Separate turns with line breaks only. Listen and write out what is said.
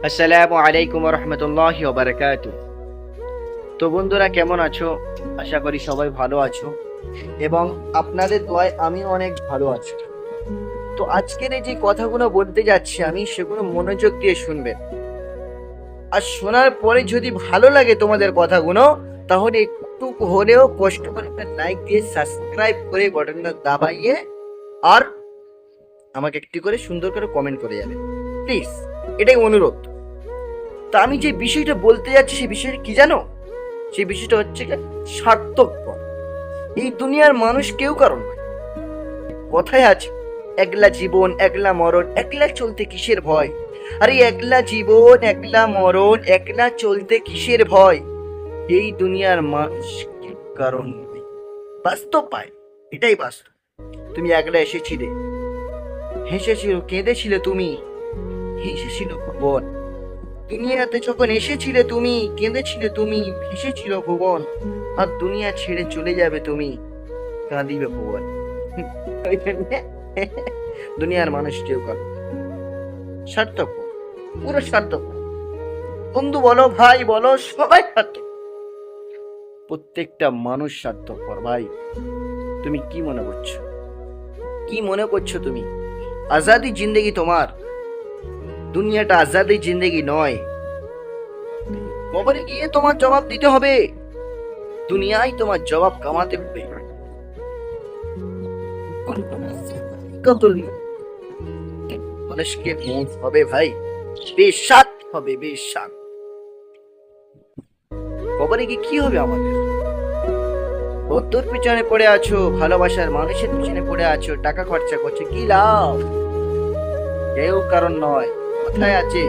আসসালামু আলাইকুম রহমতুল্লাহি ওয়া বারাকাতুহু। তো বন্ধুরা, কেমন আছো? আশা করি সবাই ভালো আছো এবং আপনাদের দোয়ায় আমি অনেক ভালো আছি। তো আজকের এই যে কথাগুলো বলতে যাচ্ছি আমি, সেগুলো মনোযোগ দিয়ে শুনবেন। আর শোনার পরে যদি ভালো লাগে তোমাদের কথাগুলো, তাহলে একটু হলেও কষ্ট করে একটা লাইক দিয়ে সাবস্ক্রাইব করে বাটনটা দাবাইয়ে আর আমাকে একটি করে সুন্দর করে কমেন্ট করে যাবে প্লিজ, এটাই অনুরোধ। তা আমি যে বিষয়টা বলতে যাচ্ছি সেই বিষয়টা কি জানো? সেই বিষয়টা হচ্ছে কি, স্বার্থপর। এই দুনিয়ার মানুষ কেউ কারণ নয়। কথায় আছে, একলা জীবন একলা মরণ, একলা চলতে কিসের ভয়। আরে একলা জীবন একলা মরণ, একলা চলতে কিসের ভয়। এই দুনিয়ার মানুষ কেউ কারণ নয়। বাস্তব পায়, এটাই বাস্তব। তুমি একলা এসেছিলে, হেসেছিল, কেঁদেছিলে তুমি, হেসেছিল ভুবন। দুনিয়াতে যখন এসেছিলে তুমি, কেঁদেছিলে তুমি, ভেসেছিল ভুবন। আর দুনিয়া ছেড়ে চলে যাবে তুমি, কাঁদিবে ভুবন। দুনিয়ার মানুষ কেউ কারো স্বার্থপর, পুরো স্বার্থপর। বন্ধু বলো, ভাই বলো, সবাই স্বার্থপর। প্রত্যেকটা মানুষ স্বার্থপর ভাই। তুমি কি মনে করছো? কি মনে করছো তুমি? আজাদি জিন্দেগি তোমার, দুনিয়াটা আজাদি জিন্দেগি নয়। কবরে গিয়ে তোমার জবাব দিতে হবে, দুনিয়ায় তোমার জবাব কামাতে হবে। মানুষকে মন হবে ভাই, বেশাত হবে, বেশাত। কবরে গিয়ে কি হবে আমাদের? বন্ধুর পিছনে পড়ে আছো, ভালোবাসার মানুষের পিছনে পড়ে আছো, টাকা খরচা করছো, কি লাভ? কেউ কারণ নয়। কোথায় আছে